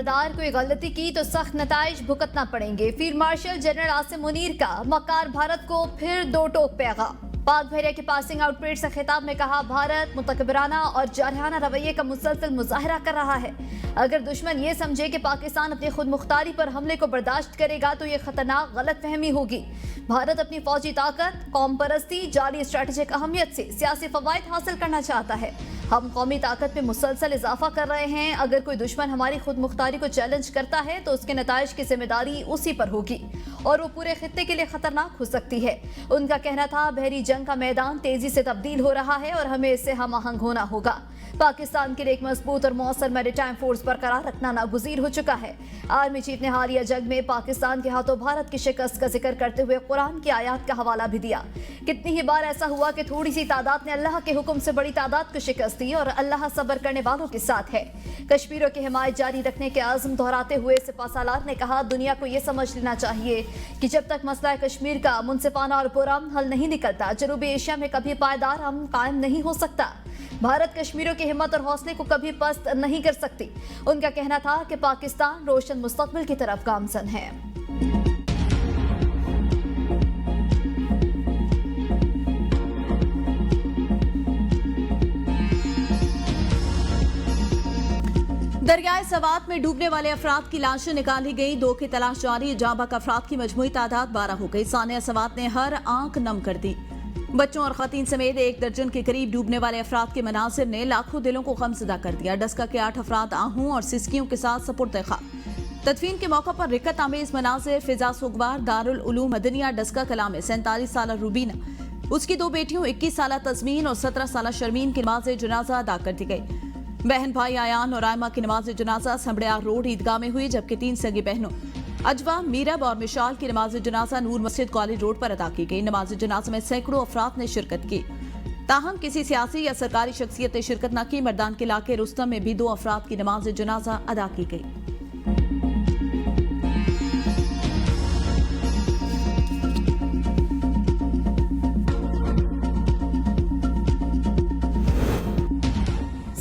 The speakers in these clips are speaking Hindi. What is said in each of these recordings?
खबरदार कोई गलती की तो सख्त नताइज भुगतना पड़ेंगे। Field marshal general Asim Munir का मक्कार भारत को फिर दो टोक पैगाम। पाक बहरिया की पासिंग आउट परेड से खिताब में कहा, भारत मुतकबराना और जारहाना रवैये का मुसलसल मुजाहरा कर रहा है। अगर दुश्मन ये समझे कि पाकिस्तान अपनी खुद मुख्तारी पर हमले को बर्दाश्त करेगा तो ये खतरनाक गलत फहमी होगी। भारत अपनी फौजी ताकत, कौम परस्ती, जाली स्ट्रेटेजिक अहमियत से सियासी फवायद हासिल करना चाहता है। हम कौमी ताकत में मुसलसल इजाफा कर रहे हैं। अगर कोई दुश्मन हमारी खुद मुख्तारी को चैलेंज करता है तो उसके नताइज की जिम्मेदारी उसी पर होगी और वो पूरे खित्ते के लिए खतरनाक हो सकती है। उनका कहना था, बहरी जंग का मैदान तेजी से तब्दील हो रहा है और हमें इससे हम आहंग होना होगा। पाकिस्तान के लिए एक मजबूत और मौसर मैरीटाइम फोर्स बरकरार रखना नागुज़ीर हो चुका है। आर्मी चीफ ने हालिया जंग में पाकिस्तान के हाथों भारत की शिकस्त का जिक्र करते हुए कुरान की आयत का हवाला भी दिया। कितनी ही बार ऐसा हुआ कि थोड़ी सी तादाद ने अल्लाह के हुक्म से बड़ी तादाद को शिकस्त दी और अल्लाह सब्र करने वालों के साथ है। कश्मीरियों की हिमायत जारी रखने के आज़म दोहराते हुए सिपाहसालार ने कहा, दुनिया को यह समझ लेना चाहिए कि जब तक मसला कश्मीर का मुनसिफाना और पुरअमन हल नहीं निकलता, जनूबी एशिया में कभी पायदार अमन कायम नहीं हो सकता। भारत कश्मीरियों की हिम्मत और हौसले को कभी पस्त नहीं कर सकती। उनका कहना था कि पाकिस्तान रोशन मुस्तकबिल की तरफ गामजन है। दरियाए सवात में डूबने वाले अफराद की लाशें निकाली गई। 2 की तलाश जारी। जाँ बहक अफराद की मजमूई तादाद 12 हो गई। सानिया सवात ने हर आंख नम कर दी। बच्चों और खतीन समेत 1 दर्जन के करीब डूबने वाले अफराद के मनासिर ने लाखों दिलों को गमज़दा कर दिया। डस्का के 8 अफराद आहू और सिसकियों के साथ सपुर्द खाक। तदफीन के मौका पर रिकत आमेज मनाजिर। फिजा सुगवार दारुल उलूम मदनिया डस्का कला में 47 साल रूबीना, उसकी 2 बेटियों 21 साल तस्मीन और 17 साल शर्मीन की नमाज जनाजा अदा कर दी गई। बहन भाई आयान और आयमा की नमाज जनाजा समड़ियार रोड ईदगाह में हुई, जबकि 3 सगी बहनों अजवा, मीरब और मिशाल की नमाज जनाजा नूर मस्जिद कॉलेज रोड पर अदा की गई। नमाज जनाजा में सैकड़ों अफराद ने शिरकत की। ताहम किसी सियासी या सरकारी शख्सियत ने शिरकत न की। मर्दान के इलाके रुस्तम में भी 2 अफराद की नमाज जनाजा अदा की गई।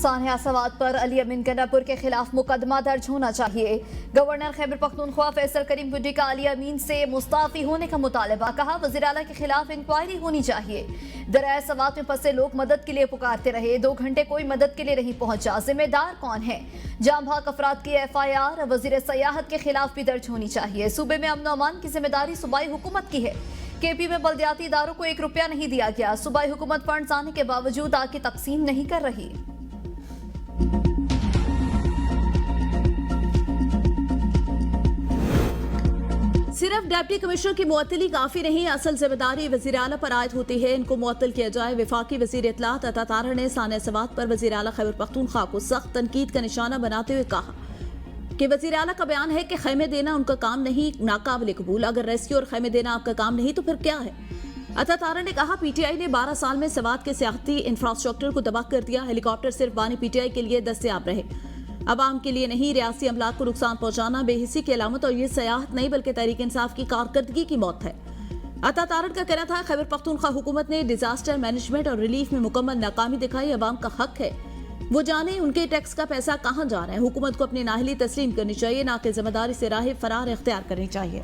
सानिया सवात पर अली अमीन गन्नापुर के खिलाफ मुकदमा दर्ज होना चाहिए। गवर्नर खैबर पख्तूनख्वा फैसल करीम गुड्डी का अली अमीन से मुस्ताफी होने का मुतालबा। कहा, वज़ीर आला के खिलाफ इंक्वायरी होनी चाहिए। दरियाए सवात में फंसे लोग मदद के लिए पुकारते रहे, 2 घंटे कोई मदद के लिए नहीं पहुंचा। जिम्मेदार कौन है? जाँ बहक अफराद की FIR वज़ीर सयाहत के खिलाफ भी दर्ज होनी चाहिए। सूबे में अमन अमान की जिम्मेदारी सूबाई हुकूमत की है। KP में बल्दियाती इदारों को 1 रुपया नहीं दिया गया। सूबाई हुकूमत फंड्स आने के बावजूद आके तकसीम नहीं कर रही। सिर्फ डिप्टी कमिश्नर की मुअत्तली काफी नहीं, असल जिम्मेदारी वज़ीर आला पर आयद होती है। इनको मुअत्तल किया जाए। वफाकी वज़ीर इत्तलात अता तारड़ ने सानिया सवात पर वज़ीर आला खैबर पख्तूनख्वा को सख्त तनकीद का निशाना बनाते हुए कहा कि वज़ीर आला का बयान है कि खैमे देना उनका काम नहीं, नाकाबिल कबूल। अगर रेस्क्यू और खैमे देना आपका काम नहीं तो फिर क्या है? अता तारड़ ने कहा, PTI ने 12 साल में सवात के सियाहती इंफ्रास्ट्रक्चर को तबाह कर दिया। हेलीकॉप्टर सिर्फ बानी PTI के लिए दस्तयाब रहे, अवाम के लिए नहीं। रियासी अमलाक को नुकसान पहुंचाना बेहिसी की अलामत और ये सयाहत नहीं बल्कि तहरीक इंसाफ की कारकर्दगी की मौत है। अता तारड़ का कहना था, खैबर पख्तूनख्वा हुकूमत ने डिजास्टर मैनेजमेंट और रिलीफ में मुकम्मल नाकामी दिखाई। अवाम का हक है वो जाने उनके टैक्स का पैसा कहाँ जा रहा है। हुकूमत को अपनी नाहली तस्लीम करनी चाहिए, ना कि जिम्मेदारी से राह फरार इख्तियार करनी चाहिए।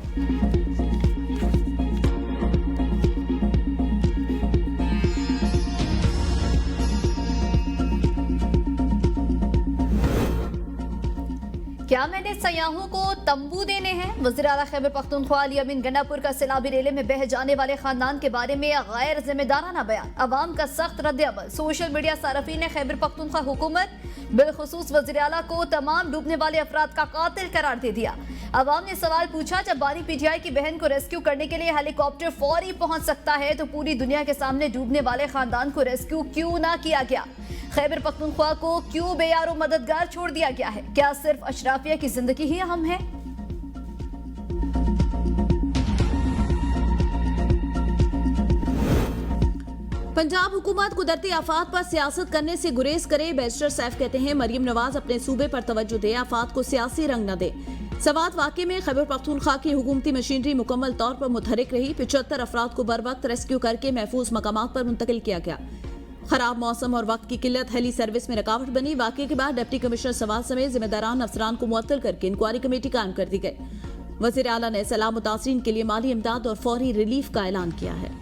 क्या मैंने सयाहों को तंबू देने हैं? वज़ीर आला खैबर पख्तूनख्वा अली अमीन गन्नापुर का सैलाबी रेले में बह जाने वाले खानदान के बारे में गैर जिम्मेदाराना बयान। अवाम का सख्त रद्द-ए-अमल। सोशल मीडिया सारफीन ने खैबर पख्तूनख्वा हुकूमत बिलखुसूस वज़ीर आला को तमाम डूबने वाले अफराद का कातिल करार दे दिया। अवाम ने सवाल पूछा, जब बानी PTI की बहन को रेस्क्यू करने के लिए हेलीकॉप्टर फौरी पहुंच सकता है तो पूरी दुनिया के सामने डूबने वाले खानदान को रेस्क्यू क्यों ना किया गया? खैबर पख्तूनख्वा को क्यों बेयारो मददगार छोड़ दिया गया है? क्या सिर्फ अशराफिया की जिंदगी ही अहम है? पंजाब हुकूमत कुदरती आफात पर सियासत करने से गुरेज करे। बैरिस्टर सैफ कहते हैं, मरियम नवाज अपने सूबे पर तवज्जो दे, आफात को सियासी रंग न दे। सवात वाक़े में खैबर पख्तूनख्वा की हुकूमती मशीनरी मुकम्मल तौर पर मुतहरिक रही। 75 अफराद को बर वक्त रेस्क्यू करके महफूज मकामात पर मुंतकिल किया गया। खराब मौसम और वक्त की किल्लत हेली सर्विस में रुकावट बनी। वाकये के बाद डिप्टी कमिश्नर सवात समेत जिम्मेदारान अफसरान को मुअत्तल करके इंक्वायरी कमेटी कायम कर दी गई। वज़ीर आला ने सैलाब मुतासरीन के लिए माली इमदाद और फौरी रिलीफ का ऐलान किया है।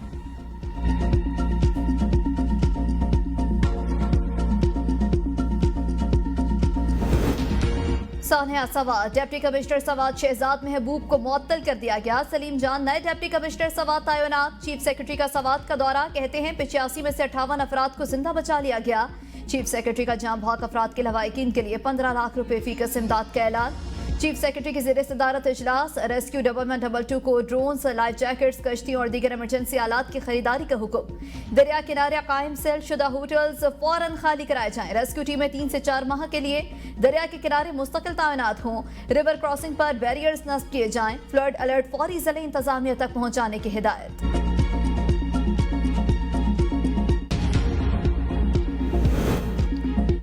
सान्या सवात डिप्टी कमिश्नर सवात शहजाद महबूब को मुअत्तल कर दिया गया। सलीम जान नए डिप्टी कमिश्नर सवात तैनात। चीफ सेक्रेटरी का सवात का दौरा। कहते हैं 85 में से 58 अफराद को जिंदा बचा लिया गया। चीफ सेक्रेटरी का जाम भाग अफराद के लवाहिकीन के लिए 15 लाख रुपए फीकस इमदाद का ऐलान। चीफ सेक्रेटरी की ज़ेर सदारत इजलास। रेस्क्यू 1122 को ड्रोन्स, लाइफ जैकेट्स, कश्तियों और दीगर इमरजेंसी आलात की खरीदारी का हुक्म। दरिया किनारे कायम सेल शुदा होटल्स फौरन खाली कराए जाएं। रेस्क्यू टीमें 3 से 4 माह के लिए दरिया के किनारे मुस्तकिल तैनात हों। रिवर क्रॉसिंग पर बैरियर्स नस्ब किए जाएं। फ्लड अलर्ट फौरी ज़िले इंतजामिया तक पहुंचाने की हिदायत।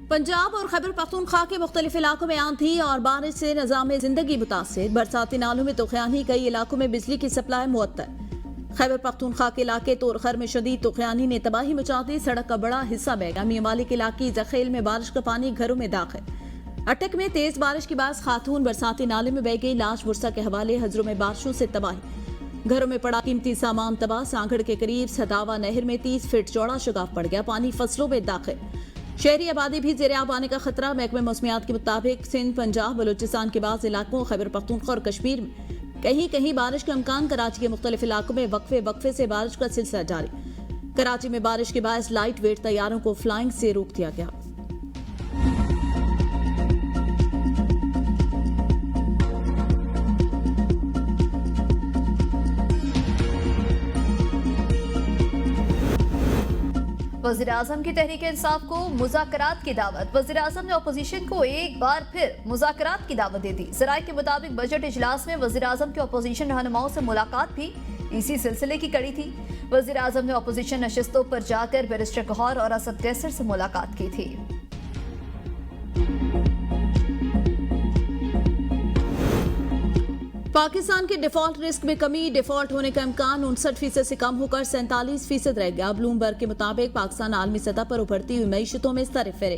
पंजाब और खैबर पख्तूनख्वा के मुख्तलिफ इलाकों में आंधी और बारिश से निज़ाम जिंदगी मुतासिर। बरसाती नालों में तुग़यानी, कई इलाकों में बिजली की सप्लाई मुअत्तल। खैबर पख्तूनख्वा के इलाके तोरखर में शदीद तुग़यानी ने तबाही मचा दी। सड़क का बड़ा हिस्सा बह गया। मियां मालिक इलाके जखेल में बारिश का पानी घरों में दाखिल। अटक में तेज बारिश के बाद खातून बरसाती नाले में बह गई। लाश बुरसा के हवाले। हजरों में बारिशों से तबाही। घरों में पड़ा कीमती सामान तबाह। सांगड़ के करीब सदावा नहर में 30 फीट चौड़ा शगाफ पड़ गया। पानी फसलों में दाखिल। शहरी आबादी भी ज़ेरे आब आने का खतरा। महकमे मौसमियात के मुताबिक सिंध, पंजाब, बलूचिस्तान के बाद इलाकों, खैबर पख्तूनख्वा और कश्मीर में कहीं कहीं बारिश का इम्कान। कराची के मुख्तलिफ इलाकों में वक्फे वक्फे से बारिश का सिलसिला जारी। कराची में बारिश के बायस लाइट वेट तैयारों को फ्लाइंग से रोक दिया गया। वज़ीर आज़म की तहरीक इंसाफ को मुज़ाकरात की दावत। वज़ीर आज़म ने अपोजिशन को एक बार फिर मुज़ाकरात की दावत दे दी। ज़राए के मुताबिक बजट इजलास में वज़ीर आज़म के अपोजिशन रहनुमाओं से मुलाकात भी इसी सिलसिले की कड़ी थी। वज़ीर आज़म ने अपोजिशन नशिस्तों पर जाकर बैरिस्टर गौहर और असद कैसर से मुलाकात की थी। पाकिस्तान के डिफॉल्ट रिस्क में कमी। डिफॉल्ट होने का इम्कान 59% से कम होकर 47% रह गया। ब्लूमबर्ग के मुताबिक पाकिस्तान आलमी सतह पर उभरती हुई मईशतों में सरफिरे।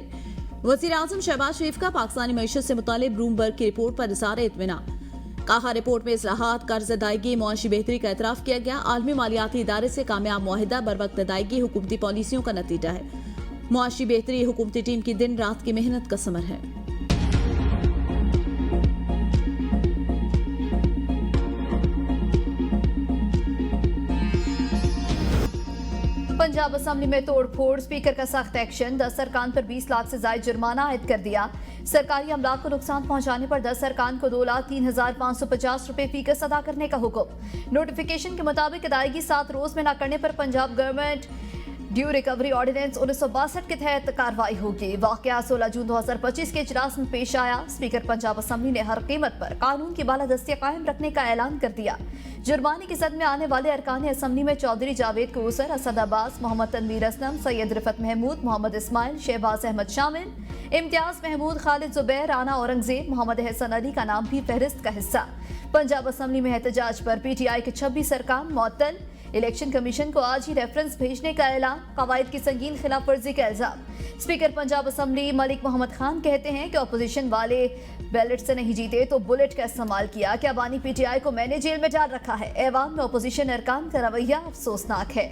वज़ीर आज़म शहबाज शरीफ का पाकिस्तानी मईशत से मुतालिक ब्लूमबर्ग की रिपोर्ट पर इज़हार इत्मीनान। कहा, रिपोर्ट में इस्लाहात, कर्ज अदायगी, मुआशी बेहतरी का एतराफ़ किया गया। आलमी मालियाती इदारे से कामयाब मुआहिदा, बरवक्त अदायगी हुकूमती पॉलिसियों का नतीजा है। मुआशी बेहतरी हुकूमती टीम की दिन रात की मेहनत का समर है। पंजाब असम्बली में तोड़फोड़। स्पीकर का सख्त एक्शन। 10 अरकान पर 20 लाख से ज्यादा जुर्माना आयद कर दिया। सरकारी अमलाक को नुकसान पहुंचाने पर 10 अरकान को 2,03,550 रुपए फीकस अदा करने का हुक्म। नोटिफिकेशन के मुताबिक अदायगी 7 रोज में न करने पर Punjab government due recovery ordinance 1962 के तहत कार्रवाई होगी। वाकया 16 जून 2025 के इजलास में पेश आया। स्पीकर पंजाब असम्बली ने हर कीमत पर कानून की बालादस्ती कायम रखने का ऐलान कर दिया। जुर्माने की जद में आने वाले अरकान असम्बली में चौधरी जावेद कौसर, असद अब्बास, मोहम्मद तनवीर असलम, सैयद रिफत महमूद, मोहम्मद इस्माइल, शहबाज अहमद शामिल, इम्तियाज महमूद, खालिद जुबैर, राना औरंगजेब, मोहम्मद हसन अली का नाम भी फहरिस्त का हिस्सा। पंजाब असम्बली में एहतजाज पर PTI के 26 अरकान मुअत्तल। इलेक्शन कमीशन को आज ही रेफरेंस भेजने का ऐलान। कवायद की संगीन खिलाफ वर्जी का इल्जाम। स्पीकर पंजाब असम्बली मलिक मोहम्मद खान कहते हैं कि अपोजिशन वाले बैलेट से नहीं जीते तो बुलेट का इस्तेमाल किया। क्या बानी PTI को मैंने जेल में डाल रखा है। ऐवान में अपोजिशन अरकान का रवैया अफसोसनाक है।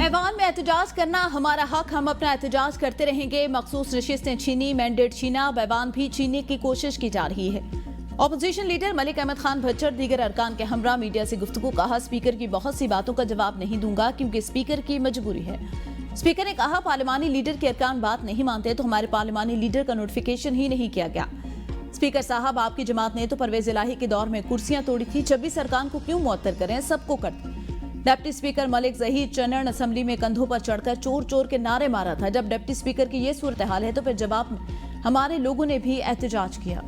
ऐवान में एहतजाज करना हमारा हक, हम अपना एहतजाज करते रहेंगे। मखसूस नशिस्तें छीनी, मैंडेट छीना, ऐवान भी छीनने की कोशिश की जा रही है। अपोजिशन लीडर मलिक अहमद खान भच्चर दीगर अरकान के हमरा मीडिया से गुफ्तगू। कहा, स्पीकर की बहुत सी बातों का जवाब नहीं दूंगा क्योंकि स्पीकर की मजबूरी है। स्पीकर ने कहा, पार्लिमानी लीडर के अरकान बात नहीं मानते तो हमारे पार्लिमानी लीडर का नोटिफिकेशन ही नहीं किया गया। स्पीकर साहब, आपकी जमात ने तो परवेज इलाही के दौर में कुर्सियां तोड़ी थी। 26 अरकान को क्यों मुअत्तर करें, सबको कर। Deputy speaker Malik Zaheer Channan assembly में कंधों पर चढ़कर चोर चोर के नारे मारा था। जब डिप्टी स्पीकर की ये सूरत हाल है तो फिर जवाब में हमारे लोगों ने भी एहतजाज किया।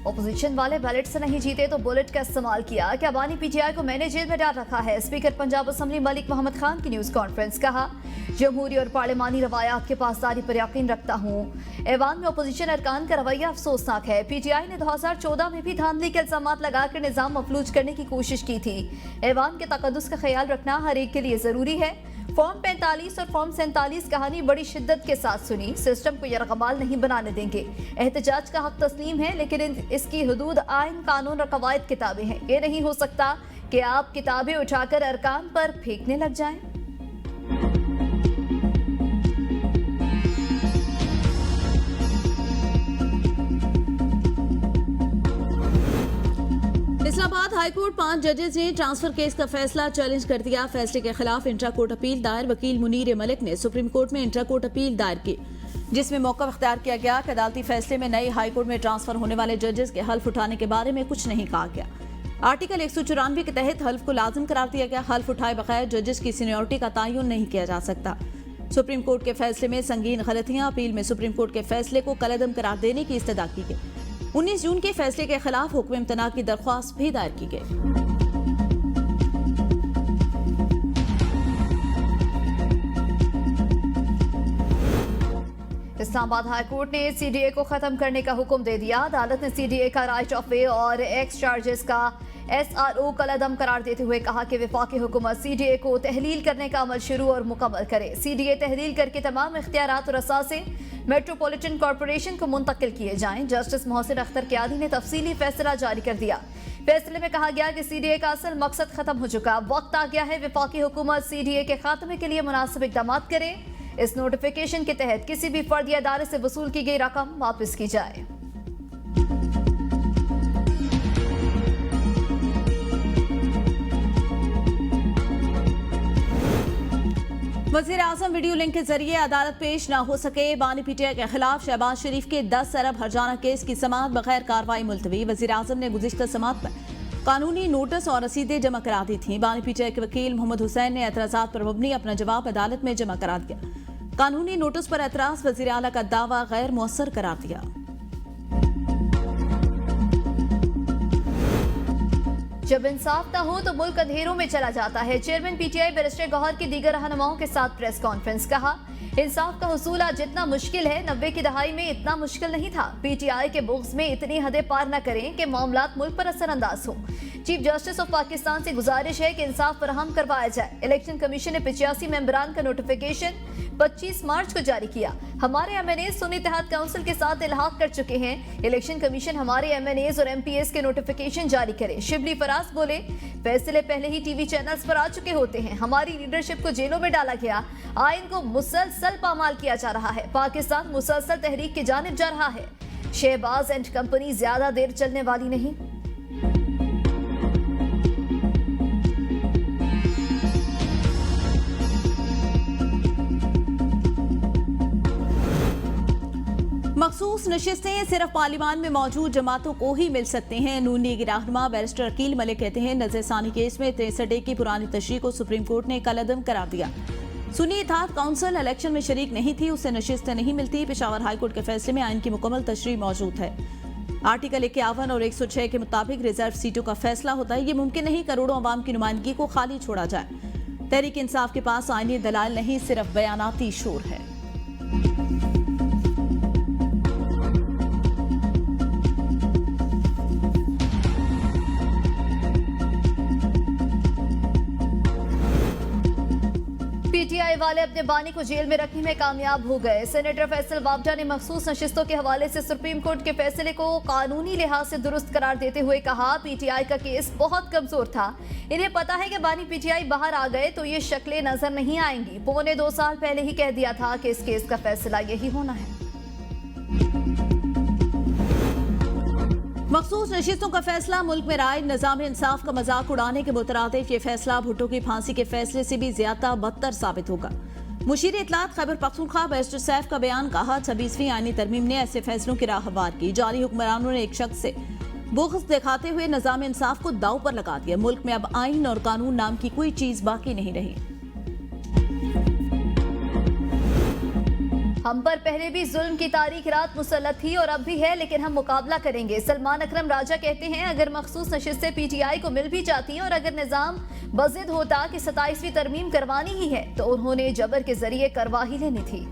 अपोजिशन अपोजिशन वाले बैलेट से नहीं जीते तो बुलेट का इस्तेमाल किया। क्या बानी पीटीआई को मैंने जेल में डाल रखा है? स्पीकर पंजाब असेंबली मलिक मोहम्मद खान की न्यूज कॉन्फ्रेंस। कहा, जमहूरी और पार्लिमानी रवायात के पासदारी पर यकीन रखता हूँ। ऐवान में अपोजिशन अरकान का रवैया अफसोसनाक है। पीटीआई ने 2014 में भी धांधली के इल्जाम लगाकर निजाम मफलूज करने की कोशिश की थी। ऐवान के तकद्दुस का ख्याल रखना हर एक के लिए जरूरी है। फॉर्म 45 और फॉर्म 47 कहानी बड़ी शिद्दत के साथ सुनी। सिस्टम को यरगमाल नहीं बनाने देंगे। एहतजाज का हक तस्लीम है, लेकिन इसकी हदूद आइन, कानून और कवायद किताबें हैं। ये नहीं हो सकता कि आप किताबें उठाकर अरकान पर फेंकने लग जाएं। इस्लामाबाद हाईकोर्ट 5 जजेस ने ट्रांसफर केस का फैसला चैलेंज कर दिया। फैसले के खिलाफ इंट्रा कोर्ट अपील दायर। वकील मुनीर मलिक ने सुप्रीम कोर्ट में इंट्रा कोर्ट अपील दायर की, जिसमें मौका इख्तियार किया गया कि अदालती फैसले में नए हाईकोर्ट में ट्रांसफर होने वाले जजेस के हल्फ उठाने के बारे में कुछ नहीं कहा गया। आर्टिकल 194 के तहत हल्फ को लाजिम करार दिया गया। हल्फ उठाए बगैर जजेस की सीनियरिटी का तयन नहीं किया जा सकता। सुप्रीम कोर्ट के फैसले में संगीन गलतियां। अपील में सुप्रीम कोर्ट के फैसले को कलअदम करार देने की इस्तदा की गई। 19 जून के फैसले के खिलाफ हुक्म इम्तना की दरख्वास्त भी दायर की गई। इस्लामाबाद हाईकोर्ट ने सीडीए को खत्म करने का हुक्म दे दिया। अदालत ने सीडीए का राइट ऑफ वे और एक्स चार्जेस का एसआरओ कलअदम करार देते हुए कहा कि वफाकी हुकूमत सीडीए को तहलील करने का अमल शुरू और मुकम्मल करे। सीडीए तहलील करके तमाम इख्तियारात और असासे मेट्रोपॉलिटन कॉरपोरेशन को मुंतकिल किए जाएं। जस्टिस मोहसिन अख्तर क्यादी ने तफसीली फैसला जारी कर दिया। फैसले में कहा गया कि सीडीए का असल मकसद खत्म हो चुका। वक्त आ गया है वफाकी हुकूमत सीडीए के खात्मे के लिए मुनासिब इक़दाम करे। इस नोटिफिकेशन के तहत किसी भी फर्द या इदारे से वसूल की गई रकम वापस की जाए। वज़ीर आज़म वीडियो लिंक के जरिए अदालत पेश न हो सके। बानी पीटीआई के खिलाफ शहबाज शरीफ के 10 अरब हर्जाना केस की समाअत बगैर कार्रवाई मुलतवी। वज़ीर आज़म ने गुज़िश्ता समाअत पर कानूनी नोटिस और रसीदें जमा करा दी थी। बानी पीटीआई के वकील मोहम्मद हुसैन ने एतराज़ात पर मबनी अपना जवाब अदालत में जमा करा दिया। कानूनी नोटिस पर एतराज़ वज़ीर आला का दावा गैर मुअस्सर करार दिया। जब इंसाफ न हो तो मुल्क अंधेरों में चला जाता है। चेयरमैन पीटीआई बैरिस्टर गौहर की दीगर रहनुमाओं के साथ प्रेस कॉन्फ्रेंस। कहा, इंसाफ का हुसूल आज जितना मुश्किल है 90 की दहाई में इतना मुश्किल नहीं था। पीटीआई के बुग़्ज़ में इतनी हदें पार न करें कि मामलात मुल्क पर असरअंदाज हो। चीफ जस्टिस ऑफ पाकिस्तान से गुजारिश है कि इंसाफ फराहम करवाया जाए। इलेक्शन कमीशन ने 85 मेंबरान का नोटिफिकेशन 25 मार्च को जारी किया। हमारे एमएनए सुन्नी इत्तेहाद काउंसिल के साथ इल्हाक कर चुके हैं। इलेक्शन कमीशन हमारे एमएनए और एमपीएस के नोटिफिकेशन जारी करे। शिबली फराज बोले, फैसले पहले ही टीवी चैनल्स पर आ चुके होते हैं। हमारी लीडरशिप को जेलों में डाला गया। आइन को मुसलसल पामाल किया जा रहा है। पाकिस्तान मुसलसल तहरीक की जानिब जा रहा है। शहबाज एंड कंपनी ज्यादा देर चलने वाली नहीं। मखसूस नशिस्तें सिर्फ पार्लियामान में मौजूद जमातों को ही मिल सकती हैं। नून लीग रहनुमा बैरिस्टर अकील मलिक कहते हैं, नज़रसानी केस में 63 की पुरानी तशरीह को सुप्रीम कोर्ट ने कलअदम करार दिया। सुन्नी इत्तेहाद काउंसिल इलेक्शन में शरीक नहीं थी, उसे नशिस्तें नहीं मिलती। पेशावर हाईकोर्ट के फैसले में आइन की मुकम्मल तशरीह मौजूद है। आर्टिकल 51 और 106 के मुताबिक रिजर्व सीटों का फैसला होता है। ये मुमकिन नहीं करोड़ों अवाम की नुमाइंदगी को खाली छोड़ा जाए। तहरीक इंसाफ के पास आइनी दलाल नहीं, सिर्फ बयानाती शोर है। पीटीआई वाले अपने बानी को जेल में रखने में कामयाब हो गए। सेनेटर फैसल वावडा ने मखसूस नशिस्तों के हवाले से सुप्रीम कोर्ट के फैसले को कानूनी लिहाज से दुरुस्त करार देते हुए कहा, पीटीआई का केस बहुत कमजोर था। इन्हें पता है कि बानी पीटीआई बाहर आ गए तो ये शक्लें नजर नहीं आएंगी। पौने 2 साल पहले ही कह दिया था कि इस केस का फैसला यही होना है। मखसूस नशिस्तों का फैसला मुल्क में राय निजाम इंसाफ का मजाक उड़ाने के मुतरादिफ ये फैसला भुट्टो की फांसी के फैसले से भी ज्यादा बदतर साबित होगा। मुशीर इत्तलात खैबर पख्तूनख्वा बैरिस्टर सैफ का बयान कहा, 26वीं आईनी तरमीम ने ऐसे फैसलों की राह हमवार की। जाली हुक्मरानों ने एक शख्स से बुग़्ज़ दिखाते हुए निजाम इंसाफ को दांव पर लगा दिया। मुल्क में अब आइन और कानून नाम की कोई चीज बाकी नहीं रही। हम पर पहले भी जुल्म की तारीख रात मुसल्लत थी और अब भी है, लेकिन हम मुकाबला करेंगे। सलमान अकरम राजा कहते हैं, अगर मखसूस नशिस्तें पीटीआई को मिल भी जाती और अगर निजाम बजिद होता कि 27वीं तरमीम करवानी ही है तो उन्होंने जबर के जरिए करवा ही लेनी थी।